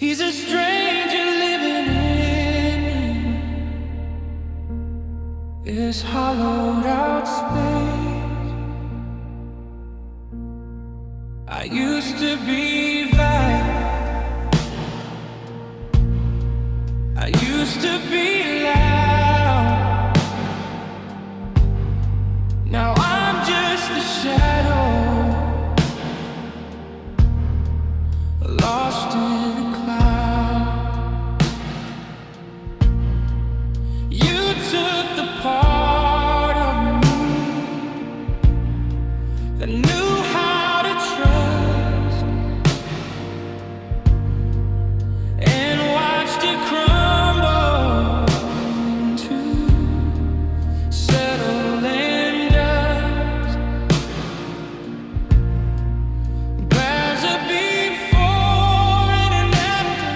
He's a stranger living in this hollowed out space. I used to be violent, I used to be loud. Now I'm just a shadow, lost in a cloud. You took the part of me that knew how to trust, and watched it crumble into settling dust. Glass of before and after,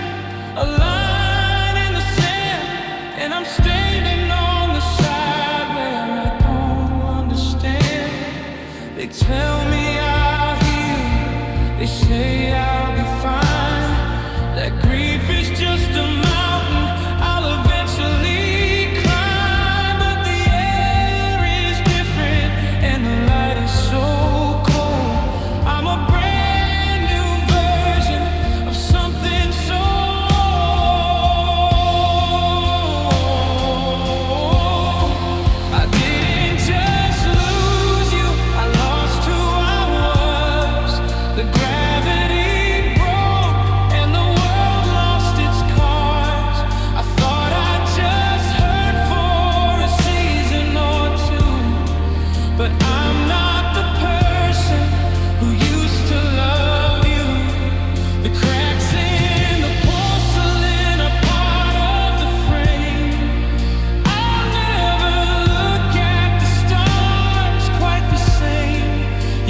a line in the sand, and I'm standing on the side where I don't understand. They tell me I'll heal, they say I'll be fine. That grief is just a mountain I'll eventually climb. But the air is different and the light is so cold. I'm a brand new version of something so old. I didn't just lose you, I lost who I was. The gravity broke and the world lost its cause. I thought I just hurt for a season or two, but I'm not the person who used to love you. The cracks in the porcelain are part of the frame. I'll never look at the stars quite the same.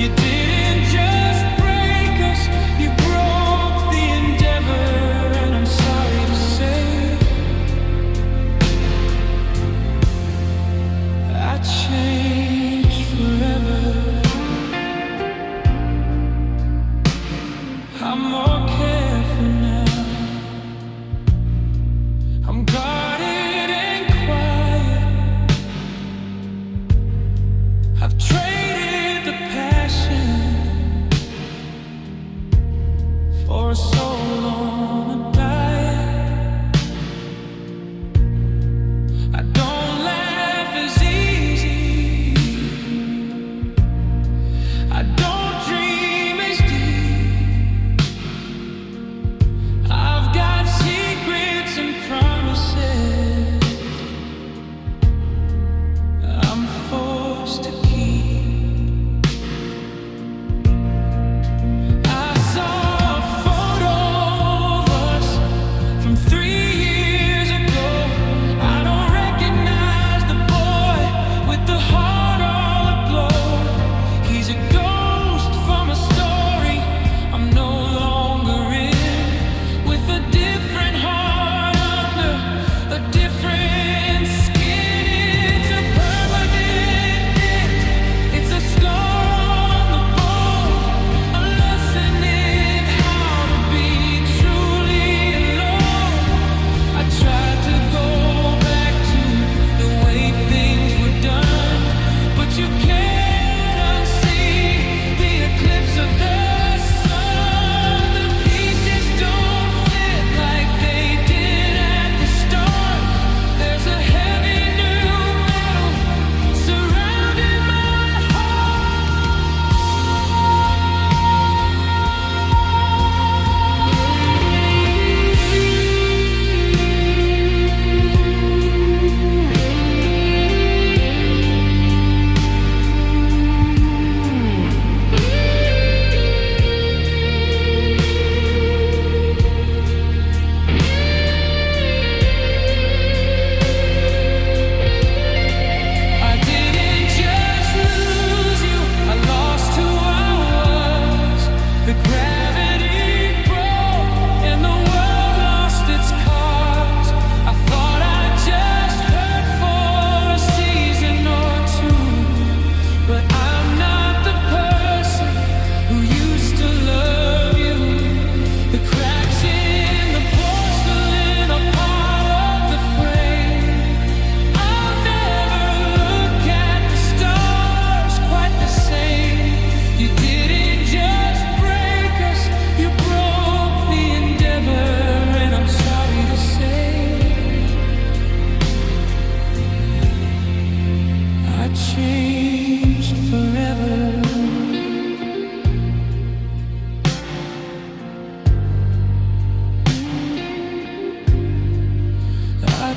You didn't just break us, you broke the endeavor, and I'm sorry to say I changed forever. I'm more careful now, I'm guarded and quiet. I've traded the passion for a soul on a diet. I don't laugh as easy, I don't dream as deep. I've got secrets and promises I'm forced to keep. I saw a photo of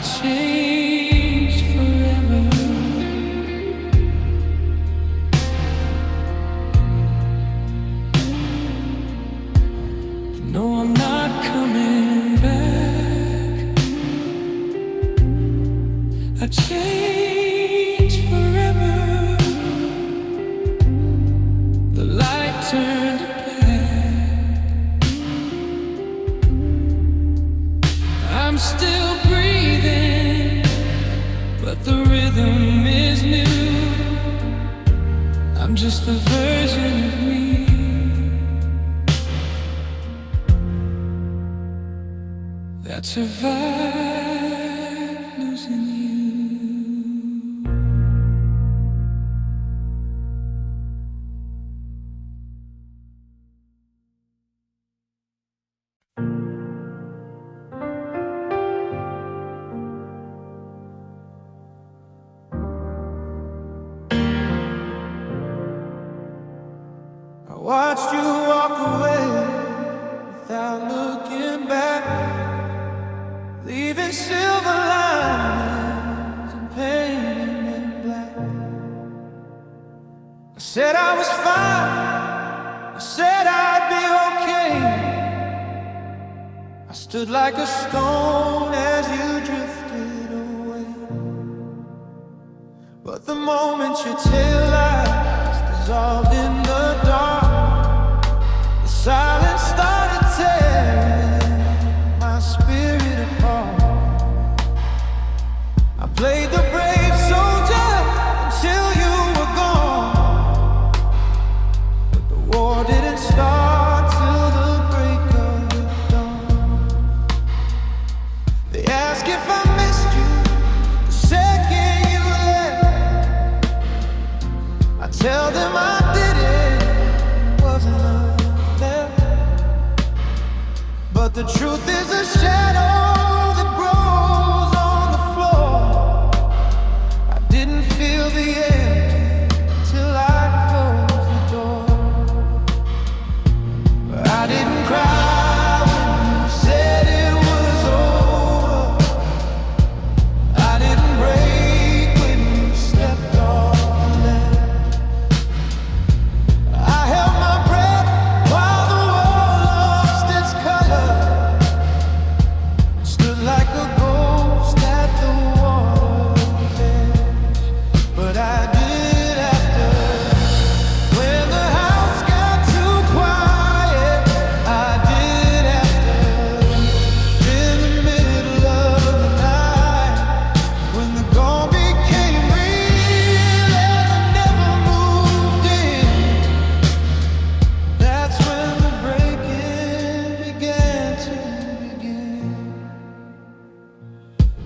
changed forever. No, I'm not coming back. I changed forever. The light turned black. I'm still breathing, but the rhythm is new. I'm just a version of me that survived losing you. I watched you walk away without looking back, leaving silver linings and painting in black. I said I was fine, I said I'd be okay. I stood like a stone as you drifted away. But the moment your tail lights dissolved in the dark, the silence started tearing my spirit apart. I played the brave soldier until you were gone, but the war didn't start till the break of the dawn. They ask if I missed you the second you left. I tell them I didn't, it wasn't a theft. But the truth is a shadow that grows on the floor. I didn't feel the end till I closed the door. But I didn't cry when you said it was over. I didn't break when you stepped off the ledge. I held my breath while the world lost its color, stood like a ghost at the water's edge. But I did after, when the house got too quiet. I did after, in the middle of the night, when the gone became real and I never moved in. That's when the breaking began to begin.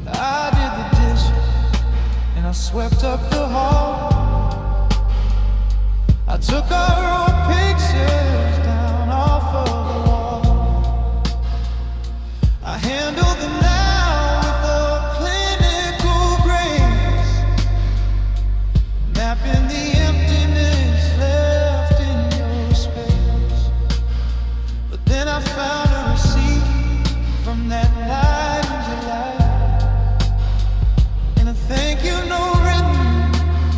I did the dishes and I swept up the hall. I took our old pictures down off of the wall. I handled them now with a clinical grace, mapping the emptiness left in your space. But then I found a receipt from that night in July, and a thank you note written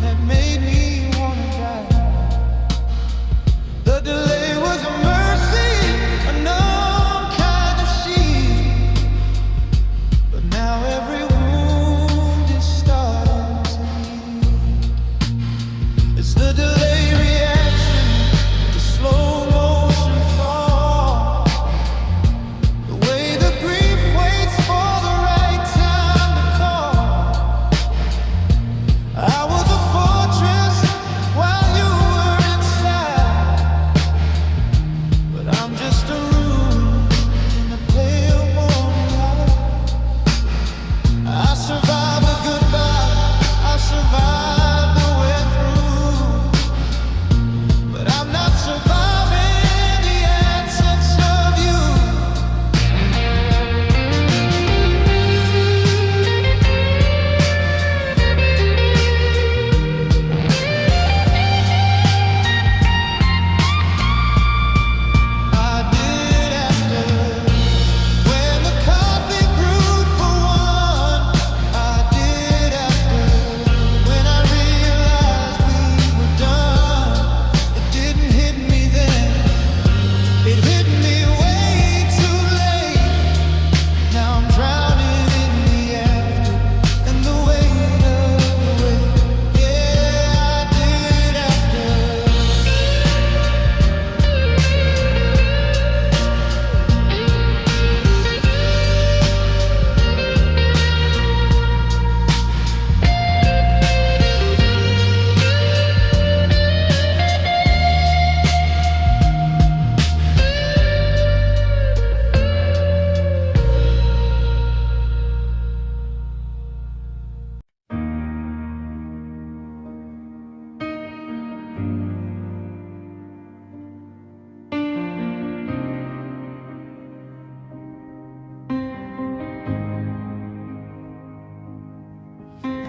that made me wanna die. The delay was a mercy, a numb kind of sheet. But now every wound is starting to heal. It's the delay reaction, the slow motion fall.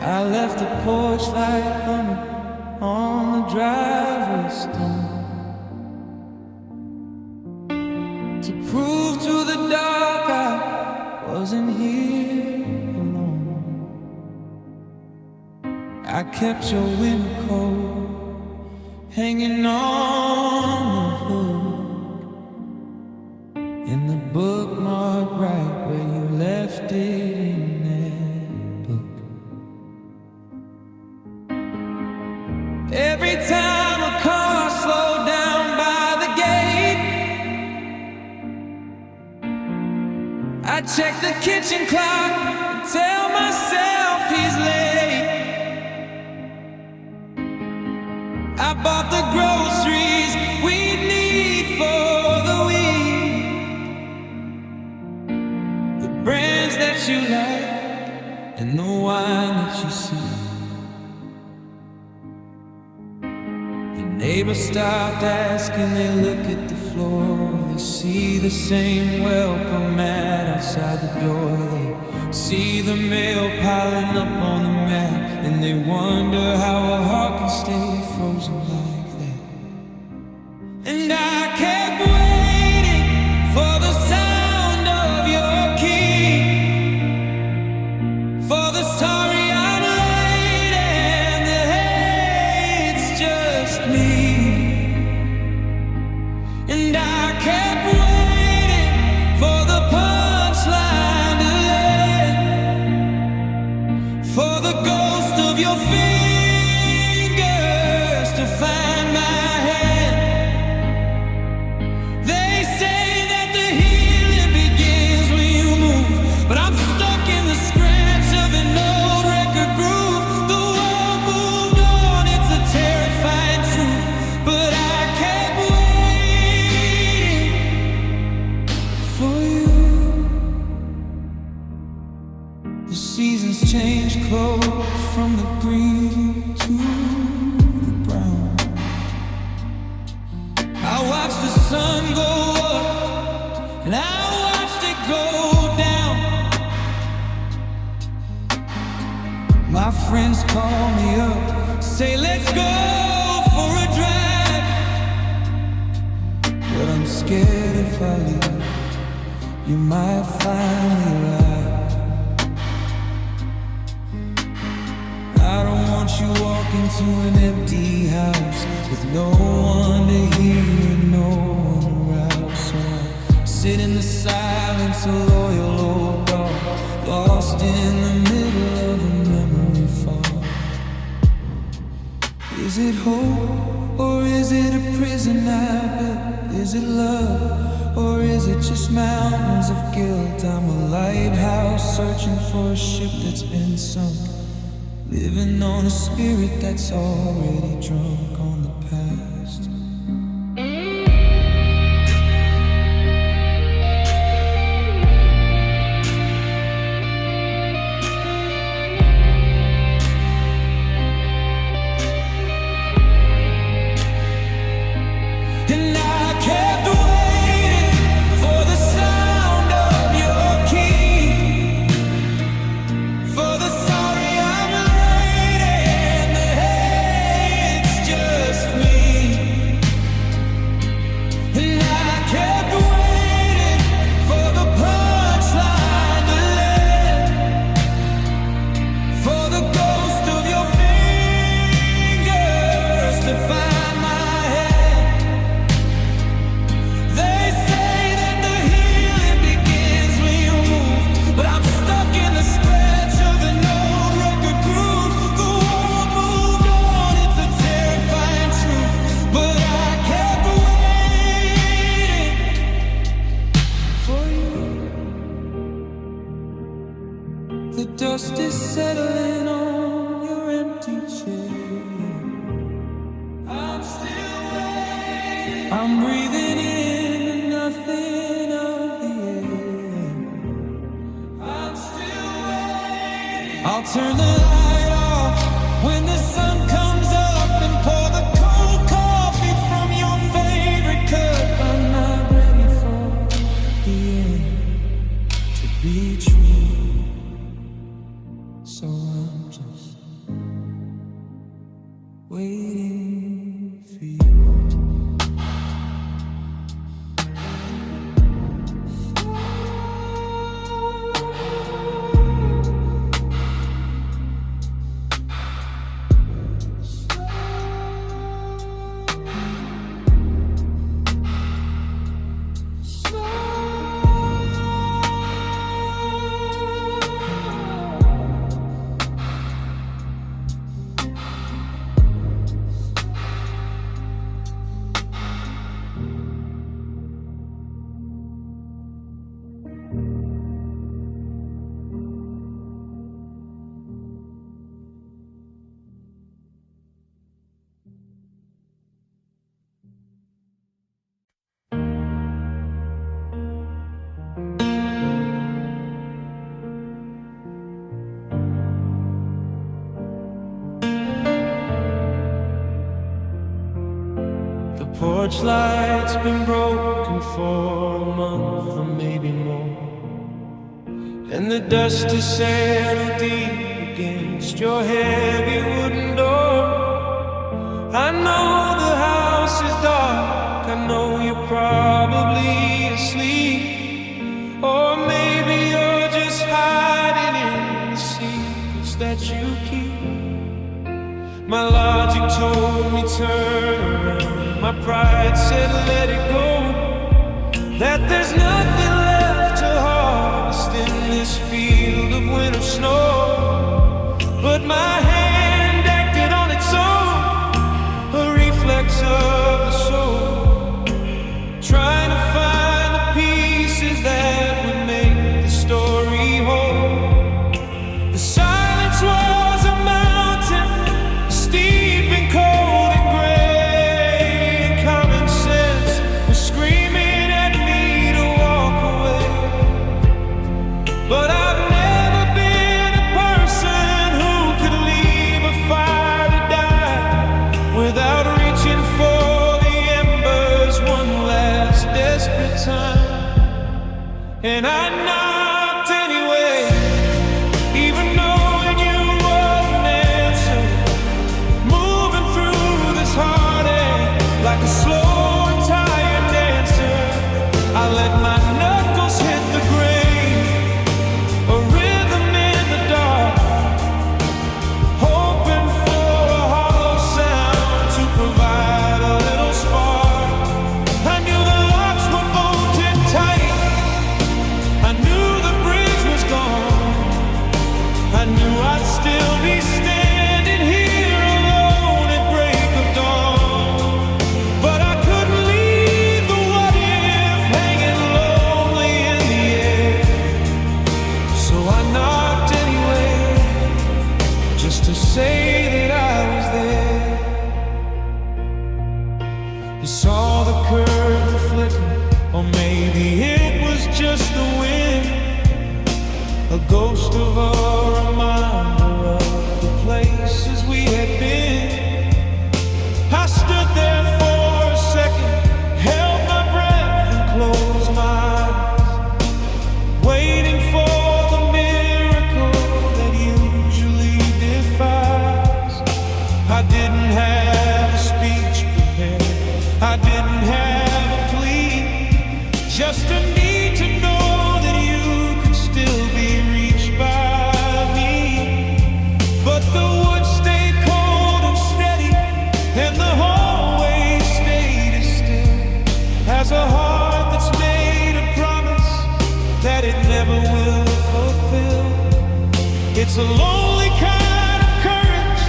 I left the porch light humming on the driveway stone to prove to the dark I wasn't here alone. I kept your winter coat hanging on the hook in the bookmark right where you left it in that book. Every time a car slowed down by the gate, I check the kitchen clock and tell myself he's late. I bought the groceries we need for the week, the brands that you like and the wine that you see. The neighbors stopped asking, they look at the floor, they see the same welcome mat outside the door. They see the mail piling up on the mat, and they wonder how a heart can stay frozen like that. And I kept waiting for the sound of your key, for the sorry I'm late and the hey, it's just me. And I kept waiting for the punchline to land, for the ghost of your fingers to find my hand. They say that the healing begins when you move, but I'm stuck in the scratch of an old record groove. The world moved on, it's a terrifying truth, but I kept waiting for you. The seasons change clothes from the green to the brown. I watched the sun go up and I watched it go down. My friends call me up, say let's go for a drive, but I'm scared if I leave, you might find me alive. I don't want you walking to an empty house with no one to hear and no one around. So I sit in the silence, a loyal old dog, lost in the middle of a memory fog. Is it hope or is it a prison I built? Is it love or is it just mountains of guilt? I'm a lighthouse searching for a ship that's been sunk, living on a spirit that's already drunk on the past. And I kept waiting for the sound of your key, for the sorry I'm late and the hey, it's just me. And I kept waiting for the punchline to land, for the ghost of your fingers to find my hand. They say that the healing begins when you move, but I'm stuck in the scratch of an old record groove. The world moved on, it's a terrifying truth, but I kept waiting for you. The dust is settling on your empty chair. I'm still waiting. I'm breathing in the nothing of the air. I'm still waiting. I'll turn the light off when the sun comes up and pour the cold coffee from your favorite cup. I'm not ready for the end to be true, so I'm just porch light's been broken for a month or maybe more, and the dust has settled deep against your heavy wooden door. I know the house is dark, I know you're probably asleep, or maybe you're just hiding in the secrets that you keep. My logic told me turn around, my pride said let it go, that there's nothing left to harvest in this field of winter snow. But my hand acted on its own, a reflex of the soul, trying to find the pieces that would make the story whole. The silence was a mountain, steep and cold and gray, and common sense was screaming at me to walk away. But I've never been a person who could leave a fire to die without reaching for the embers one last desperate time. And I knocked anyway, even knowing you wouldn't answer, moving through this heartache like a slow and tired dancer. I let my knuckles hit the grave, a rhythm in the dark, hoping for a hollow sound to provide a little spark. I knew the locks were bolted tight, I knew the bridge was gone, I knew I'd still be standing here alone at break of dawn. But I couldn't leave the what if hanging lonely in the air, so I knocked anyway, just to say that I was there. You saw the curtain flicker, or maybe it was just the wind, a ghost of a reminder of the places we had been. I stood there for a second, held my breath and closed my eyes, waiting for the miracle that usually defies. I didn't have a speech prepared, I didn't have a plea, just a need to know that you could still be reached by me. But the wood stayed cold and steady, and the hallway stayed as still as a heart that's made a promise that it never will fulfill. It's a lonely kind of courage,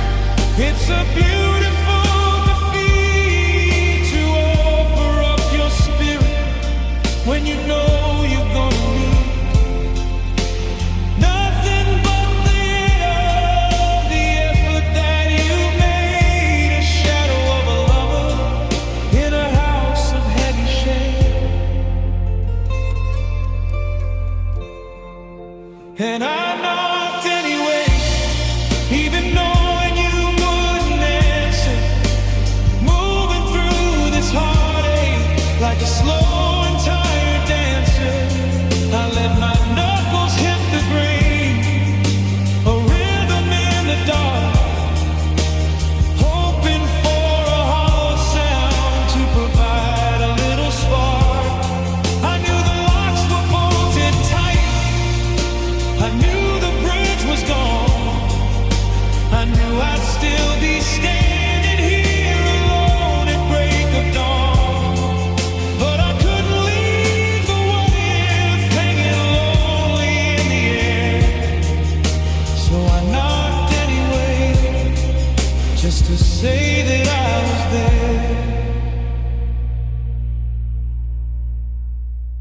it's a beautiful defeat to offer up your spirit when you know you're gonna need nothing but the end of the effort that you made, a shadow of a lover in a house of heavy shade. And I knocked anyway, even knowing you wouldn't answer, moving through this heartache like a slow and tired dancer. I let my knuckles hit the green, a rhythm in the dark, hoping for a hollow sound to provide a little spark. I knew the locks were bolted tight, I knew the bridge was gone, I knew I'd still be standing here alone at break of dawn. But I couldn't leave the what if hanging lonely in the air, so I knocked anyway, just to say that I was there.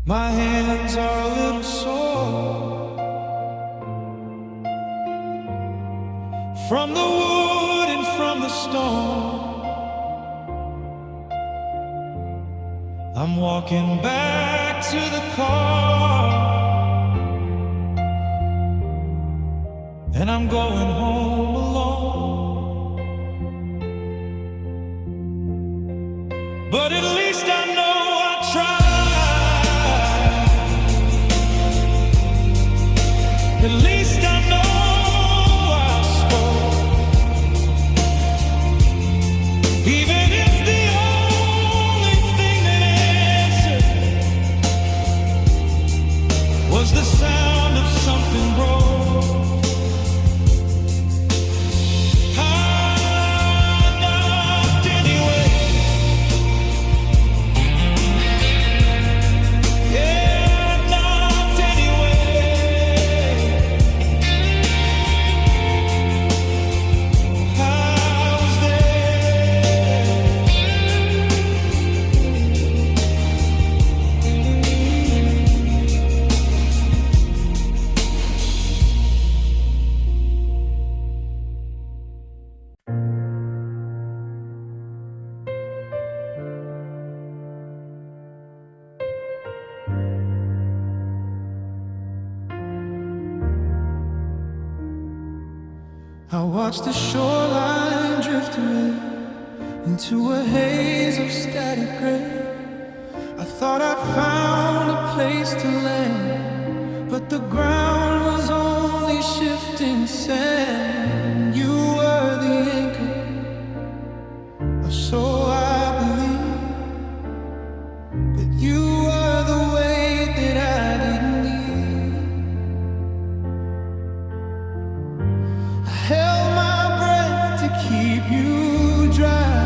My hands are a little sore from the wood and from the stone. I'm walking back to the car, and I'm going home alone. But at least was the sound of something broke. I knocked anyway. Yeah, I knocked anyway. I was there. I watched the shoreline drift away into a haze of static gray. I thought I'd found a place to land, but the ground was only shifting sand. You were the anchor, or so I believe, but you were the weight that I didn't need. I held my breath to keep you dry,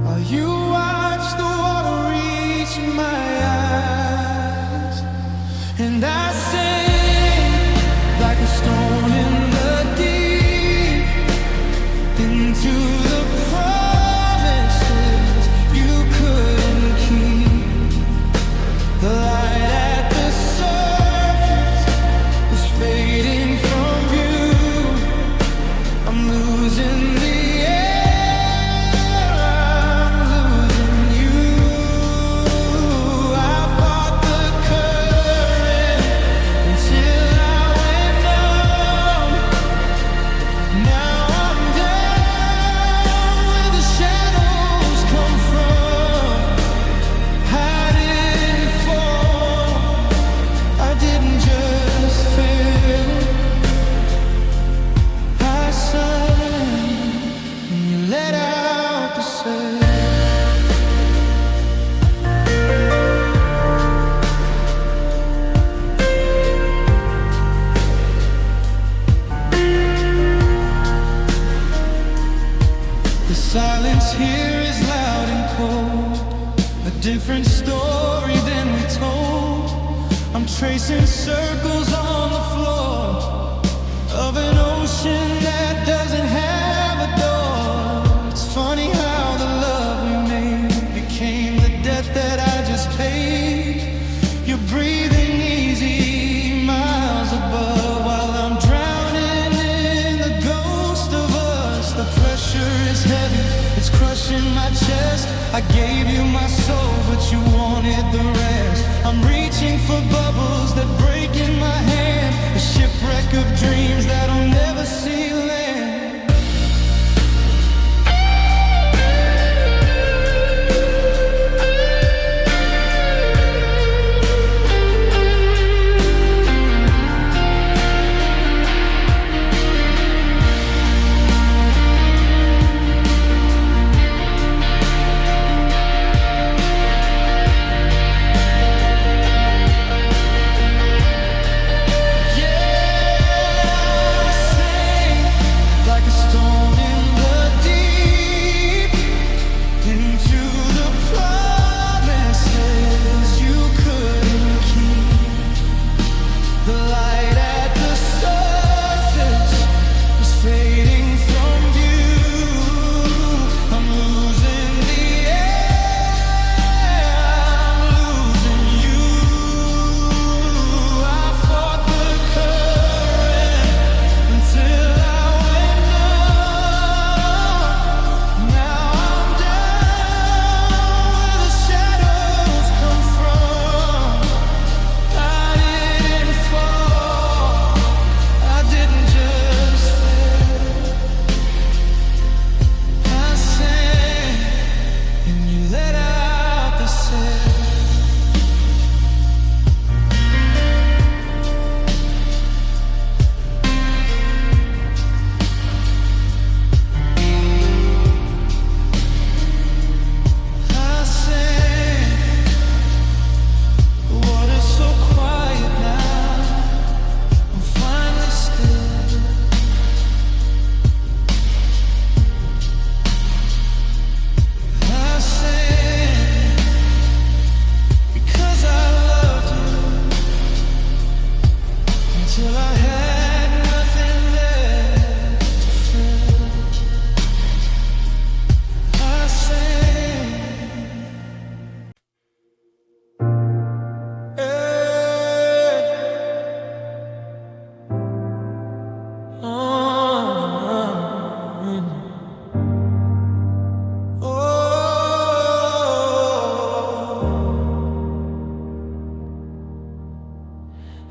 while you watched the water reach my eyes. And I sank like a stone in the deep, into the promises you couldn't keep. The light at the surface was fading from view. I'm losing the air, I'm losing you. I fought the current until I went numb. Now I'm down where the shadows come from. I didn't fall, I didn't just fail. I sang and you let out the sail. The silence here is loud and cold, a different story than we told. I'm tracing circles on the floor of an ocean that doesn't have a door. It's funny how the love we made became the debt that I just paid. You're breathing easy, miles above, while I'm drowning in the ghost of us. The pressure is heavy, it's crushing my chest. I gave you my soul, but you wanted the rest. I'm reaching for bubbles that break in my hand, a shipwreck of dreams that'll never see land.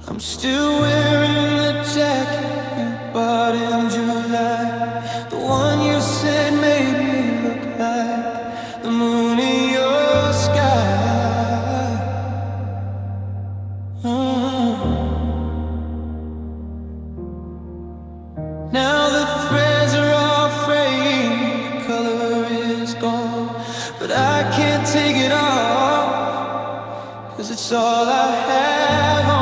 I'm still wearing the jacket you bought in July, the one you said made me look like the moon in your sky. Now the threads are all fraying, the color is gone, but I can't take it off, 'cause it's all I have on.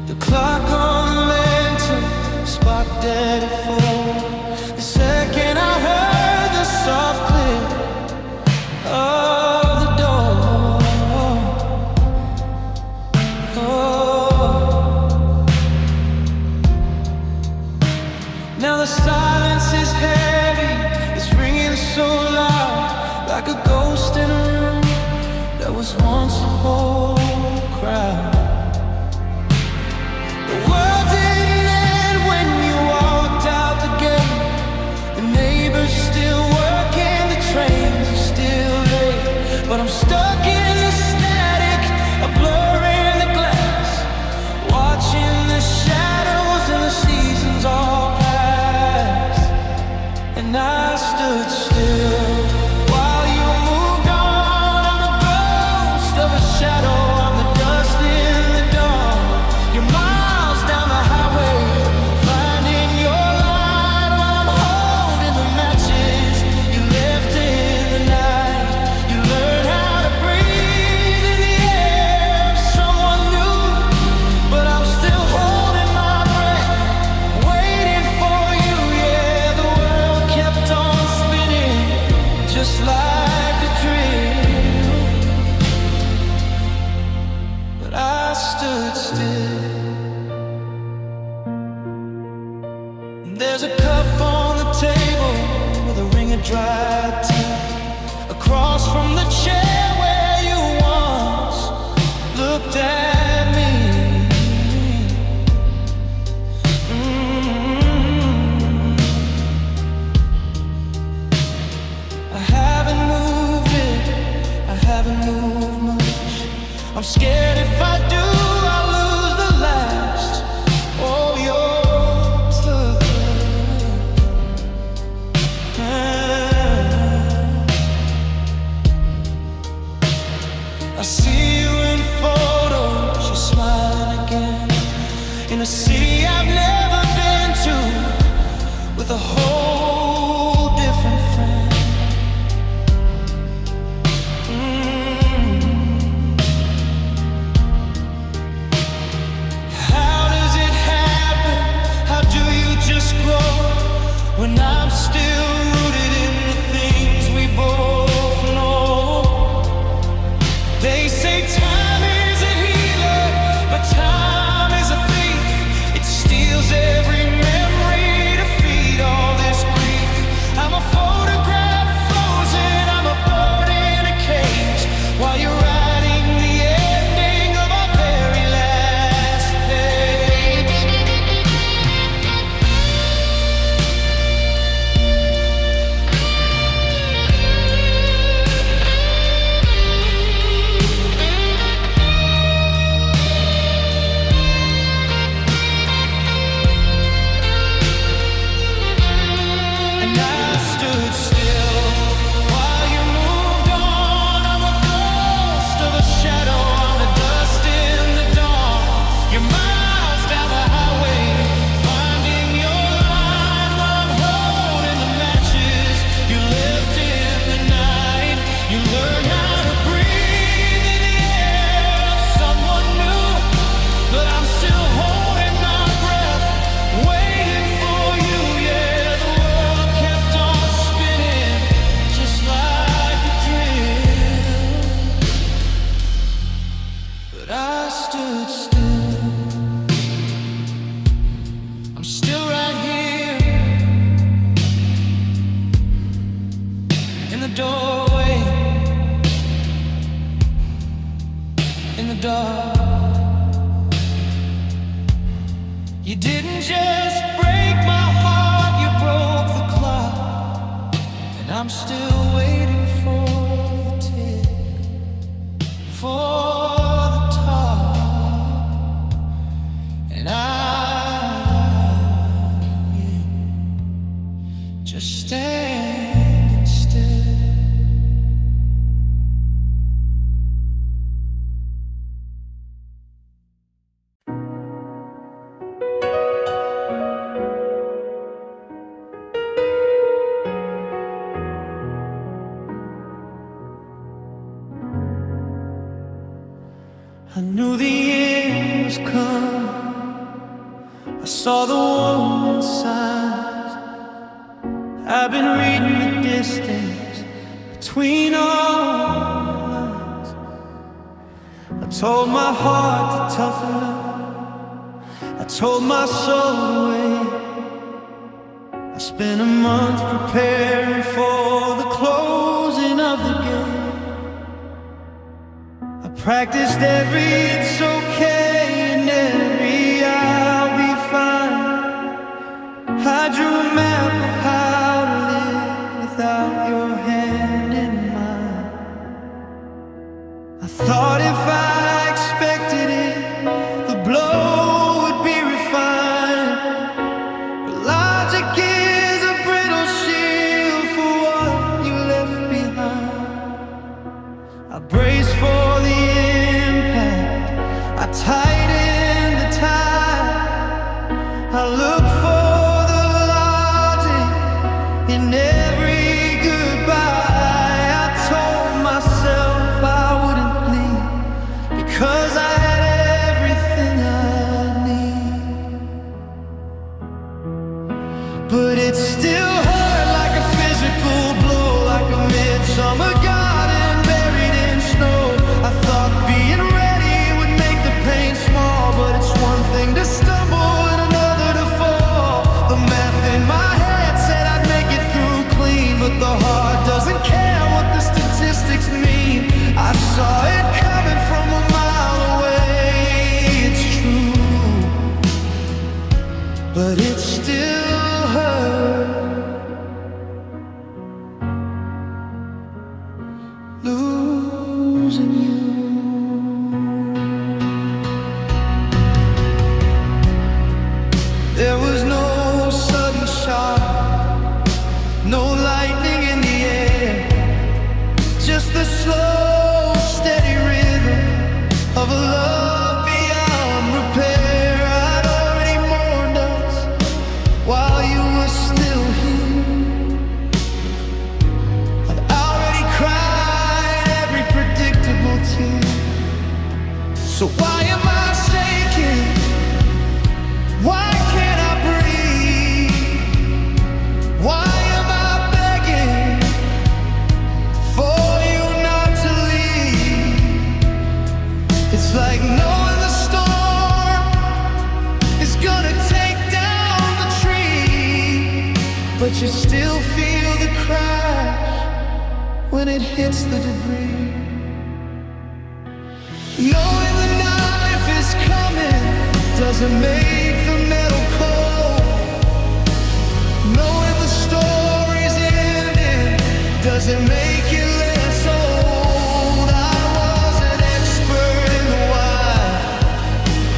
The clock on the lantern sparked at 4. The second I heard the soft click of the door. Now the silence is heavy, it's ringing so loud, like a ghost in a room that was once a whole crowd. The world didn't end when you walked out the gate. The neighbors still working, the trains are still late, but I'm stuck in the static, a blur in the glass, watching the shadows and the seasons all pass. And I stood still while you moved on. I'm a ghost of a shadow, I'm the dust in the dawn. You're miles down the highway, finding your line while I'm holding the matches you left in the night. You learn how to breathe in the air of someone new, but I'm still holding my breath, waiting for you. Yeah, the world kept on spinning, just like a dream, but I stood still. There's a cup on the table with a ring of dry tea, across from the chair where you once looked at me. I haven't moved it, I haven't moved much. I'm scared if I do, I'll lose the last of your touch. I see you in photos, you're smiling again, in a city I've never been to, with a whole different friend. How does it happen? How do you just grow when I'm still rooted in the things we both know? They say time is a healer, but time is a thief. It steals every memory to feed all this grief. I'm a photograph frozen, I'm a bird in a cage, while you're writing the ending of our very last page. And I stood still while you moved on. I'm a ghost of a shadow, I'm the dust in the dawn. You're miles down the highway, finding your line while I'm holding the matches you left in the night. You learn how to breathe in the air of someone new, but I'm still holding my breath, waiting for you. Yeah, the world kept on spinning, just standing still. I knew the end was coming. I saw the warning signs. I've been reading the distance between all the lines. I told my heart to toughen up. I told my soul to wait. I spent a month preparing for the closing of the gate. Practiced every it's okay and every I'll be fine. I drew a map of how to live without your hand in mine. I thought if I expected it, the blow would be refined. But logic is a brittle shield for what you left behind. I braced for the I tighten the tie. I look for the logic in every goodbye. I told myself I wouldn't bleed because I had everything I need. But it still hurt like a physical blow, like a midsummer garden buried in snow. I thought being pain small, but it's one thing to stumble and another to fall. The math in my head said I'd make it through clean, but the heart doesn't care what the statistics mean. I saw it coming from a mile away, it's true, but it still hurts losing you. There was no sudden shock, no lightning in the air, just the slow, steady rhythm of a love beyond repair. I'd already mourned us while you were still here. I'd already cried every predictable tear. So why am I shaking? Why can't I breathe? Why am I begging for you not to leave? It's like knowing the storm is gonna take down the tree, but you still feel the crash when it hits the debris. Knowing the knife is coming doesn't make the metal cold. Knowing the story's ending doesn't make it less old. I was an expert in the why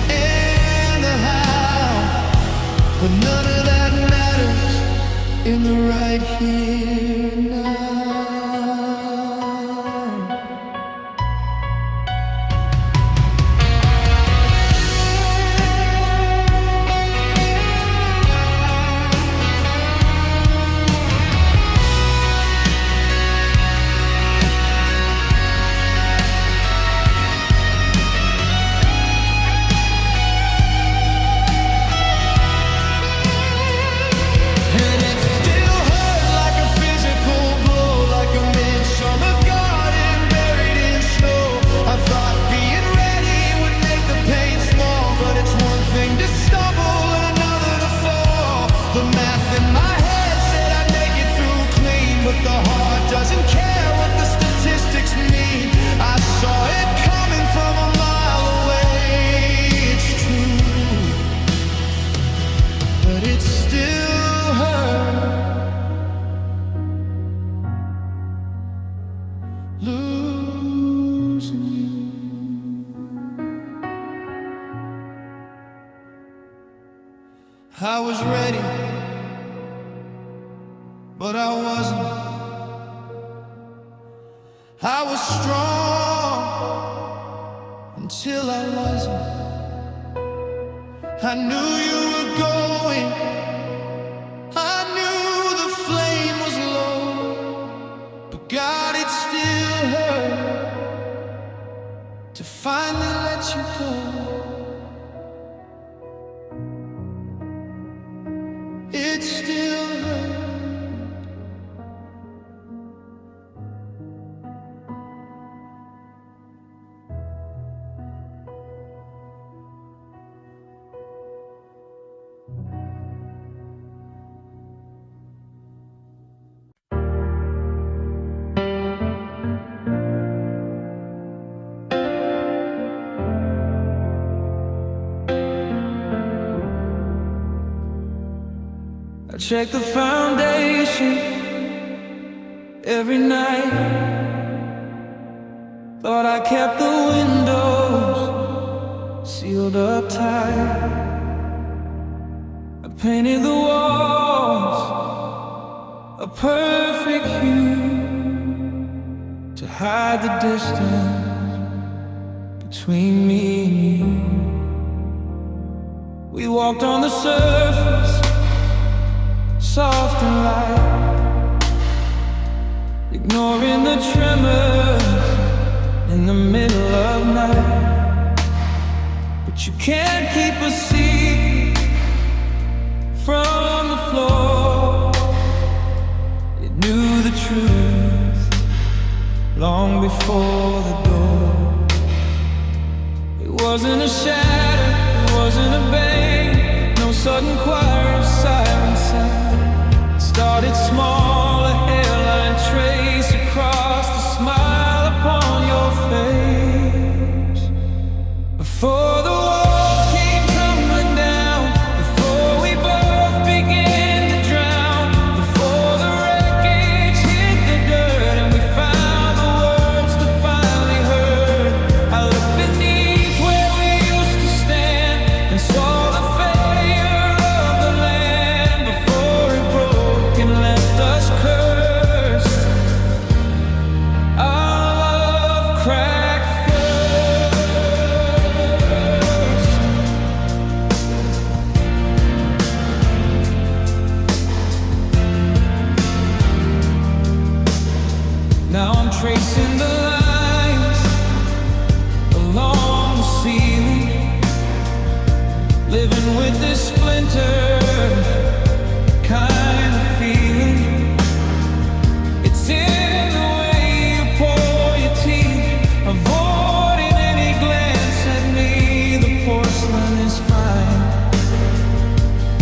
and the how, but none of that matters in the right here now. I was ready, but I wasn't. I was strong until I wasn't. I knew you were going, I knew the flame was low, but God, it still hurt to finally let you go. It still hurt. I check the foundation every night. Thought I kept the windows sealed up tight. I painted the walls a perfect hue to hide the distance between me and you. We walked on the surface, soft and light, ignoring the tremors in the middle of night. But you can't keep a secret from the floor. It knew the truth long before the door. It wasn't a shatter, it wasn't a bang, no sudden choir of siren sound. Started small, a hairline trace across the smile upon your face. Before the walls came tumbling down, before we both began to drown, before the wreckage hit the dirt and we found the words to finally hurt. I looked beneath where we used to stand and saw the failure of the land before it broke and left us cursed. Our love cracked first. Now I'm tracing the lines along the ceiling, living with this splinter kind of feeling. It's in the way you pour your tea, avoiding any glance at me. The porcelain is fine,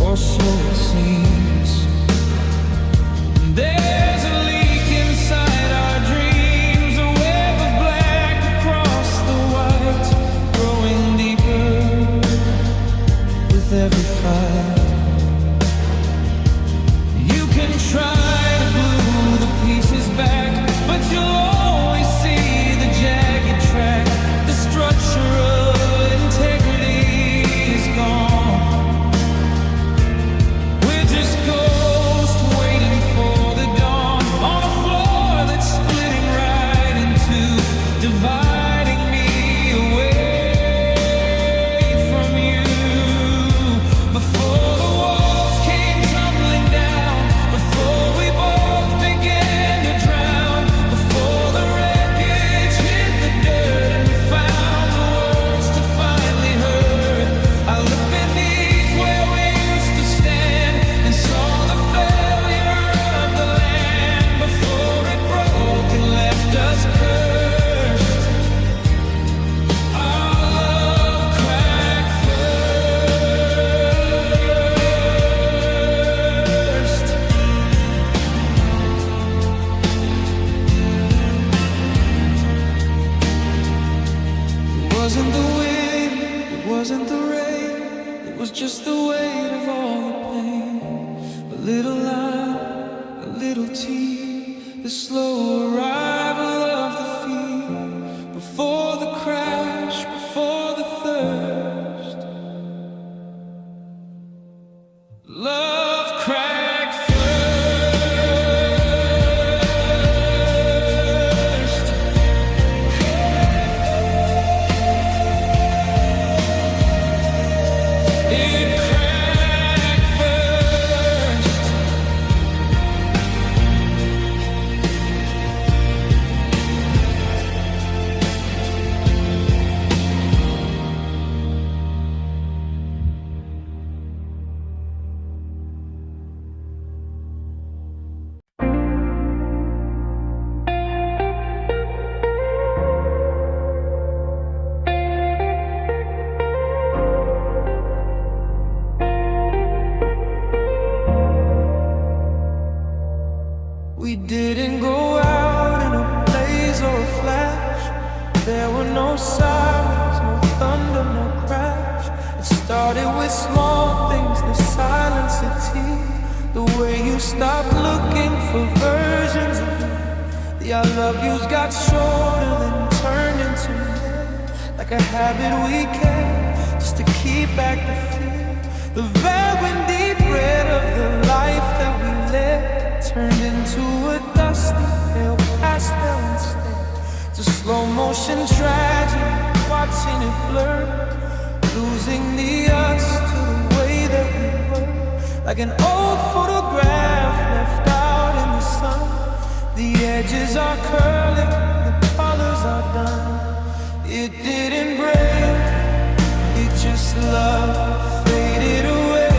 or so it seems. There's a leak inside our dreams, a web of black across the white, growing deeper with every fight. You can try to glue the pieces back, but you'll always see the jagged track. The structural integrity is gone. We're just ghosts waiting for the dawn on a floor that's splitting right in two, dividing me away from you. Before the walls came tumbling down, before we both began to drown, before the wreckage hit the dirt and we found the words to finally hurt. I looked beneath where we used to stand and saw the failure of the land before it broke and left us cursed. Our love cracked first. It wasn't the wind, it wasn't the rain, it was just the weight of all the pain. A little line, a little tea, the slow arrival of the feet, before the crash, before the thirst. Love cracked first. We didn't go out in a blaze or a flash. There were no sirens, no thunder, no crash. It started with small things, the silence at tea, the way you stopped looking for versions of me. The I love yous got shorter, then turned into more, like a habit we kept just to keep back the fear. The very deep red of the life that we led turned into a dusty pale pastel instead. It's a slow motion tragedy, watching it blur, losing the us to the way that we were, like an old photograph left out in the sun. The edges are curling, the colors are done. It didn't break, it just love faded away,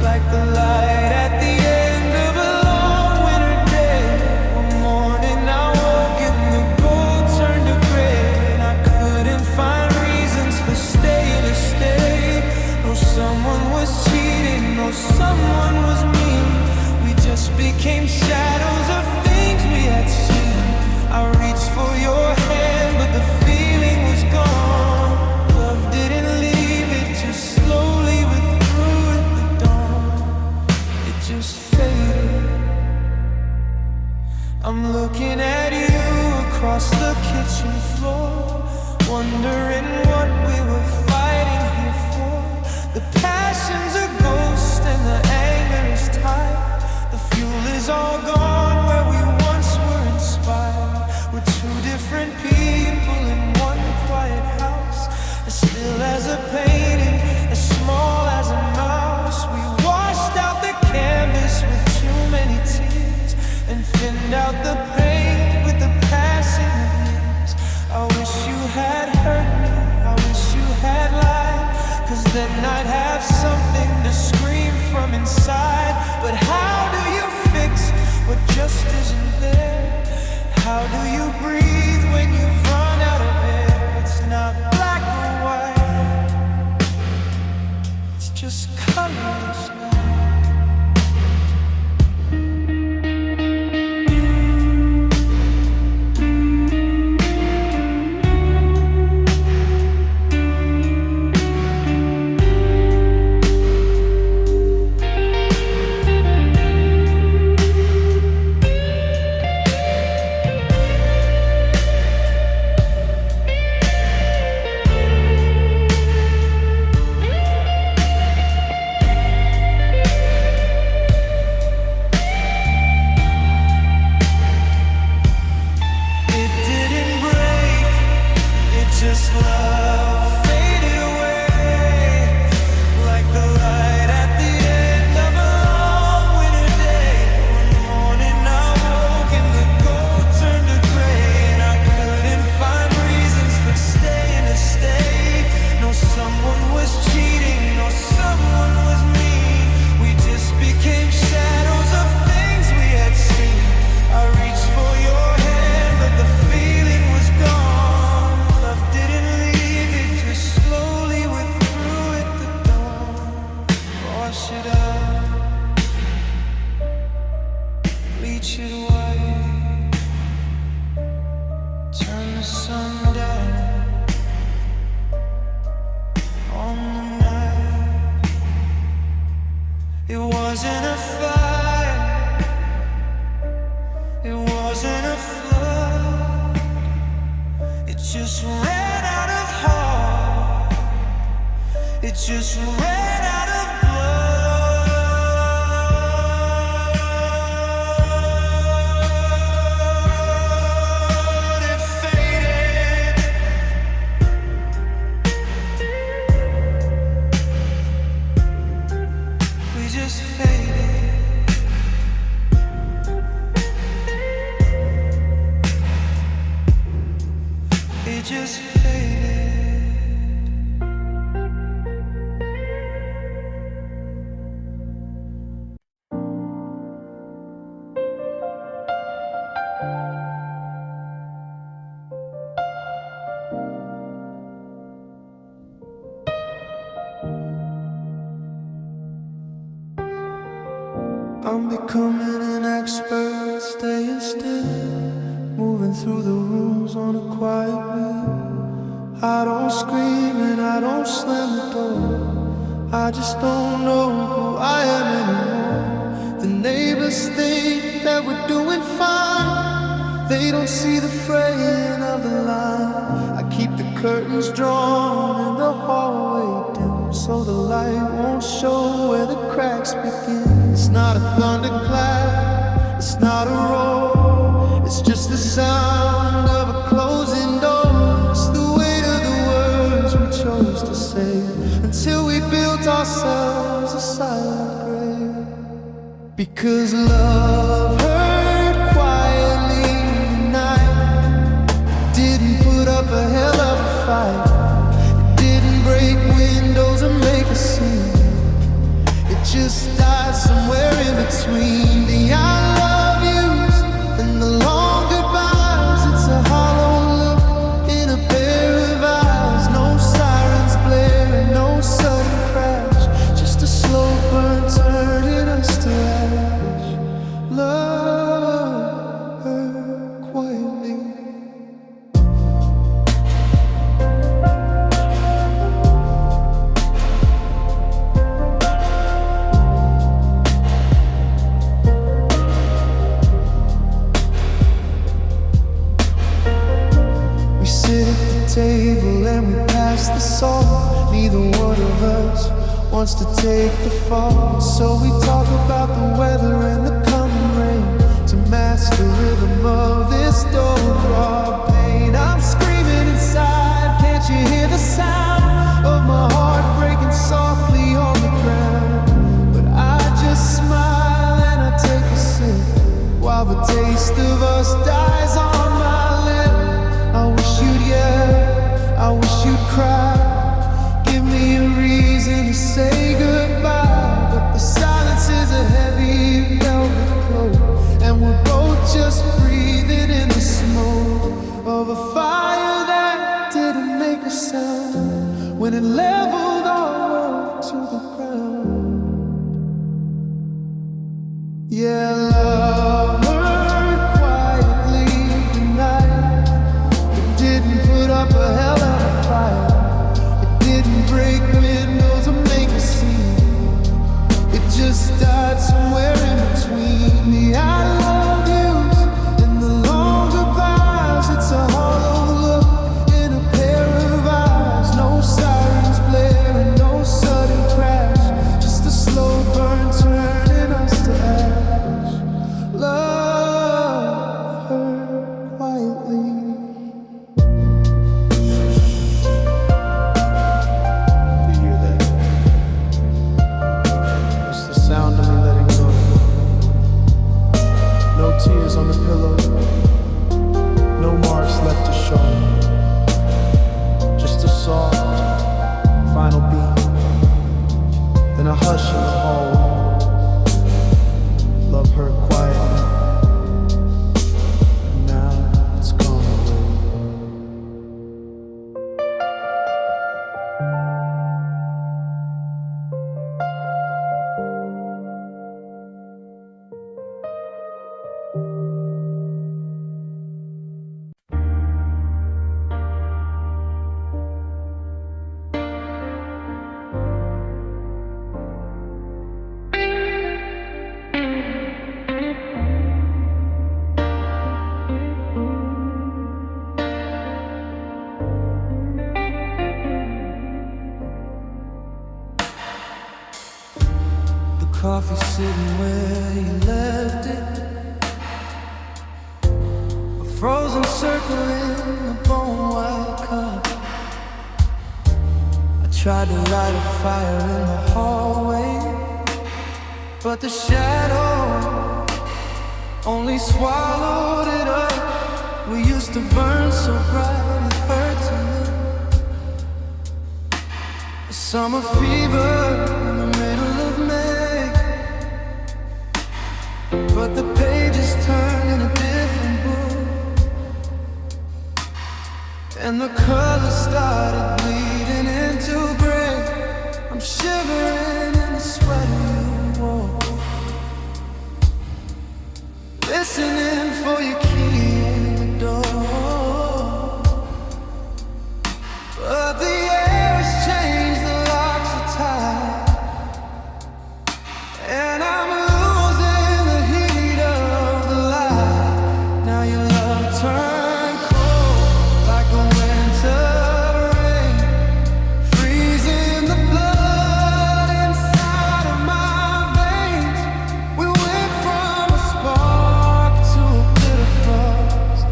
like the light at the end of a long winter day. One morning I woke and the gold turned to gray, and I couldn't find reasons for staying to stay. No, someone was cheating, no, someone was mean. We just became shadows of things we had seen. I reached for your hand, but the feeling was gone. Love didn't leave, it just slowly withdrew at the dawn. It just faded. I'm looking at you across the kitchen floor, wondering what we were fighting here for. The passion's a ghost and the anger is tight. The fuel is all gone where we once were inspired. We're two different people in one quiet house, as still as a painting, as small as a mouse. We washed out the canvas with too many tears and thinned out the pain with the passing of years. I wish you had hurt me, I wish you had lied, 'cause then I'd have something to scream from inside. But how do you fix what just isn't there? How do you breathe when you've run out of air? It's not black or white, it's just colors now. I'm becoming an expert, staying still, moving through the rooms on a quiet wheel. I don't scream and I don't slam the door, I just don't know who I am anymore. The neighbors think that we're doing fine, they don't see the fraying of the line. I keep the curtains drawn and the hallway dim, so the light won't show where the cracks begin. It's not a thunderclap, it's not a roar, it's just the sound of a closing door. It's the weight of the words we chose to say, until we built ourselves a silent grave. Because love hurt quietly tonight, didn't put up a hell of a fight, didn't break windows or make a scene, it just died somewhere in between the I love yous and the long goodbyes. It's a hollow look in a pair of eyes. No sirens blaring, no sudden crash, just a slow burn turning us to ash. Love her quietly. Table and we pass the salt. Neither one of us wants to take the fall, so we talk about the weather and the coming rain to mask the rhythm of this dull pain. I'm screaming inside, can't you hear the sound of my heart breaking softly on the ground? But I just smile and I take a sip while the taste of us dies on my lip. I wish you'd yell, I wish you'd cry, give me a reason to say goodbye. But the silence is a heavy velvet cloak, and we're both just breathing in the smoke of a fire that didn't make a sound when it leveled our world to the ground. Yeah, love her quietly tonight, didn't put up a hell of a fight, it didn't break windows or make a scene, it just died somewhere in between the I love yous and the long goodbyes. It's a hollow look in a pair of eyes. No sirens blaring, no sudden crash, just a slow burn turning us to ash. Love her quietly. Tears on the pillow, no marks left to show, just a soft, final beat, then a hush in the hallway. Love her quietly, and now it's gone away. Coffee sitting where you left it, a frozen circle in a bone white cup. I tried to light a fire in the hallway, but the shadow only swallowed it up. We used to burn so bright it hurt to live. A summer fever in the middle of May, but the pages turn in a different book, and the colors started bleeding into gray. I'm shivering in the sweater you wore. listening for your key in the door. But the air has changed, the locks are tied, and I'm losing the heat of the light. Now your love turned cold like a winter rain, freezing the blood inside of my veins. We went from a spark to a bitter frost,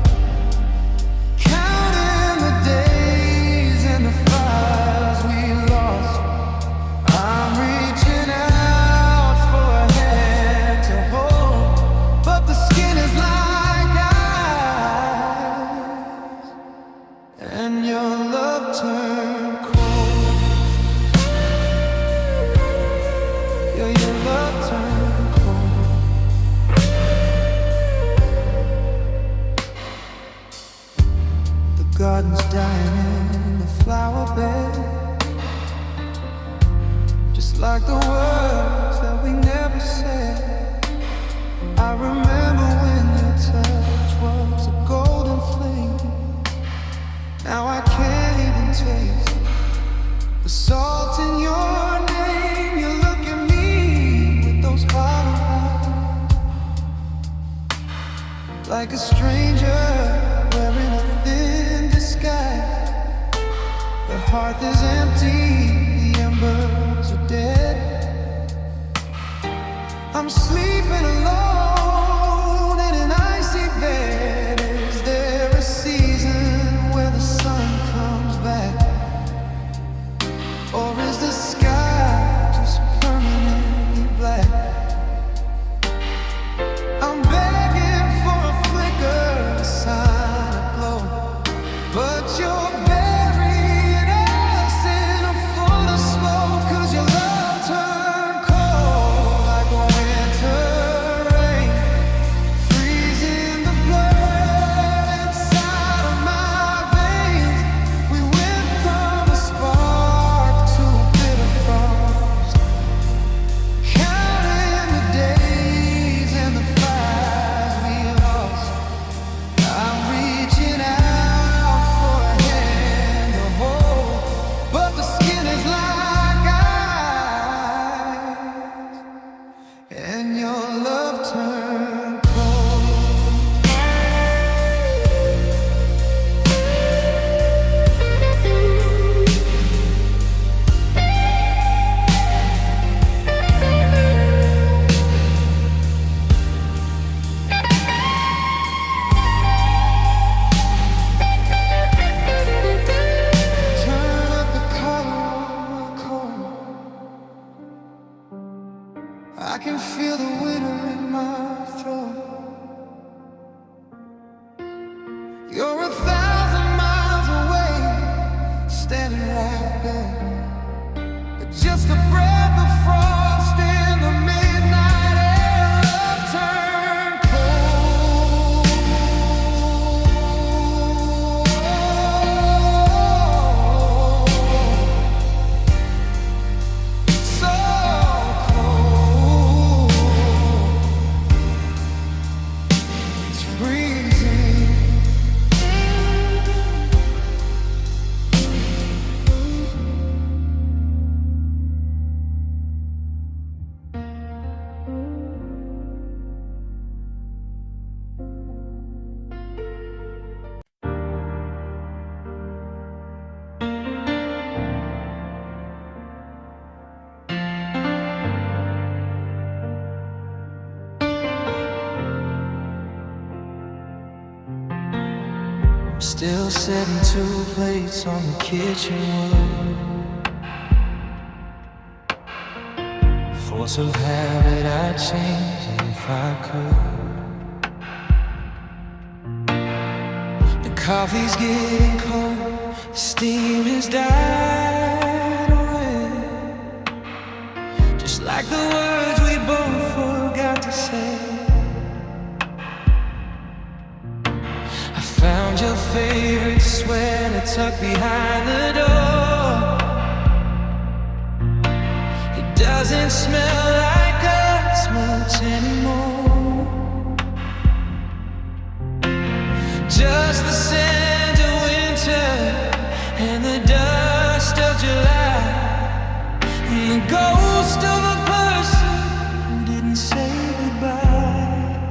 counting the days and the fires we lost. I'm reaching out for a hand to hold, but the skin is like ice, and your love turned cold. Yeah, your love turned cold. The garden's dying in the flower bed, just like the words that we never said. I remember when your touch was a golden flame. Now I can't even taste the salt in your name. You look at me with those hollow eyes, like a stranger wearing a thin disguise. The hearth is empty, the embers are dead. I'm sleeping alone in an icy bed. Is there a season where the sun comes back, or is the sky just permanently black? I'm begging for a flicker, a sign of glow, but you're burying us in a foot of smoke. 'Cause your love turned cold like a winter rain, freezing the blood inside of my veins. We went from a spark to a bitter frost, counting the days and the fires we lost. I'm reaching out for a hand to hold, but the skin is like ice, and your love turned cold. Turn up the color on my coat. I can feel the winter in my throat. You're 1,000 miles away, standing right there. Just a breath of frost in the midnight air. Love turned cold, so cold. It's freezing. Still setting 2 plates on the kitchen wood. Force of habit, I'd change it if I could. The coffee's getting cold, the steam has died away, just like the words we both forgot to say. I found your favorite sweater tucked behind the door. It doesn't smell like us much anymore. the sands of winter and the dust of July, and the ghost of a person who didn't say goodbye.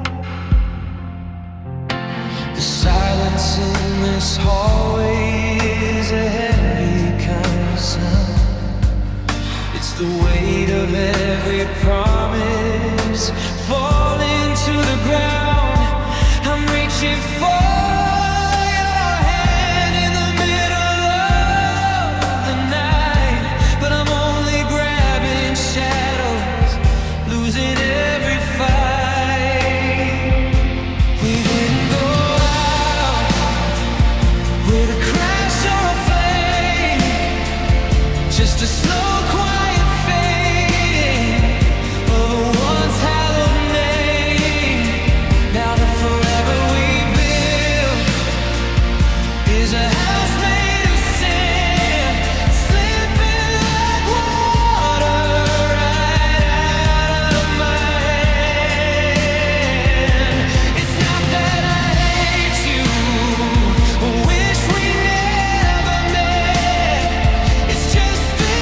The silence in this hallway is a heavy kind of sound. It's the weight of every promise falling to the ground. I'm reaching for your hand in the middle of the night, but I'm only grabbing shadows, losing every fight. We didn't go out with a crash or a flame, just a slow quiet fading of a once hallowed name. Now the forever we build is a house made of sand, slipping like water right out of my hand. It's not that I hate you or wish we never met. It's just the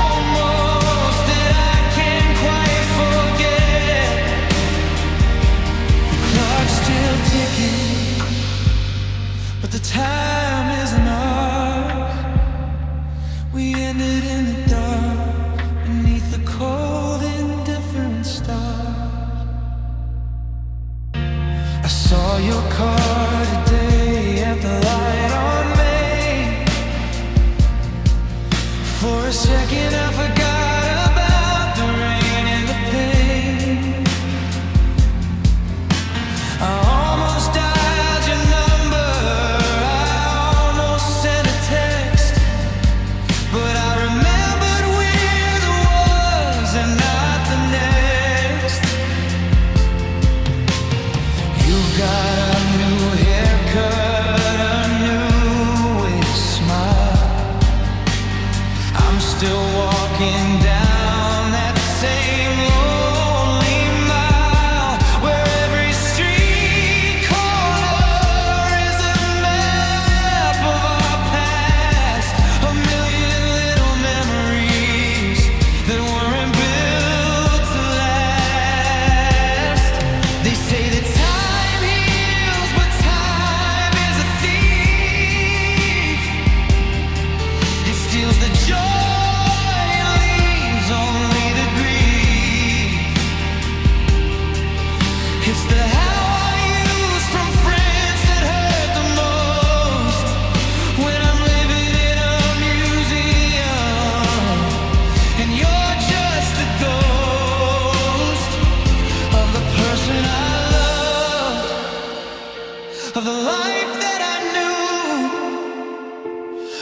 almost that I can't quite forget. The clock's still ticking, but the time isn't ours. We ended in the dark beneath the cold, indifferent stars. I saw your car today at the light on Main. For a second I forgot about the rain and the pain. I almost dialed your number, I almost sent a text, but I remembered where the was and not the next. You got a new haircut, a new way to smile. I'm still walking down that same lonely mile, where every street corner is a map of our past, a million little memories that weren't built to last. They say that time heals, but time is a thief. It steals the joy and leaves only the grief. It's the how I use from friends that hurt the most, when I'm living in a museum and you're just the ghost of the person I loved, of the life that I knew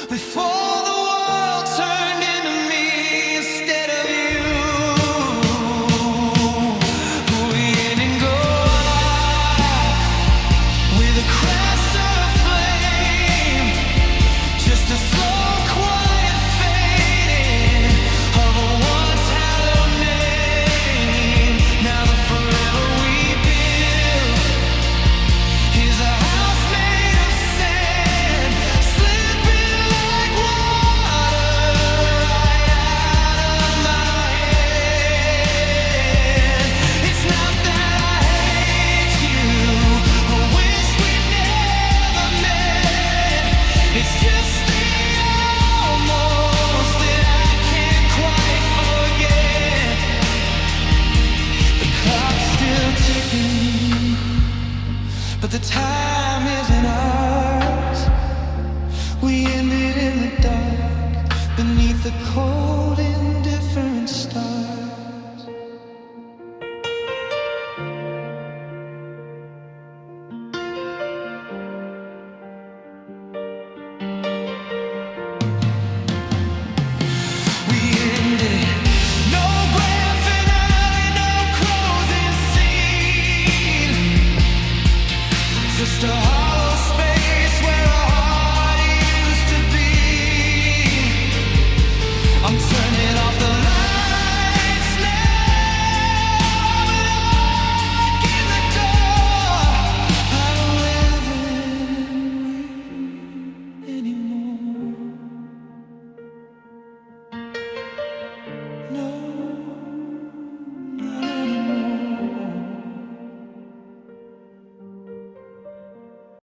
before the world turned into me instead of you. We didn't go out with a crash or a flame, just a slow quiet fading of a once hallowed name. Now the forever we build is a house made of sand, slipping like water right out of my hand. It's not that I hate you or wish we never met. It's just the almost that I can't quite forget. The clock's still ticking, but the time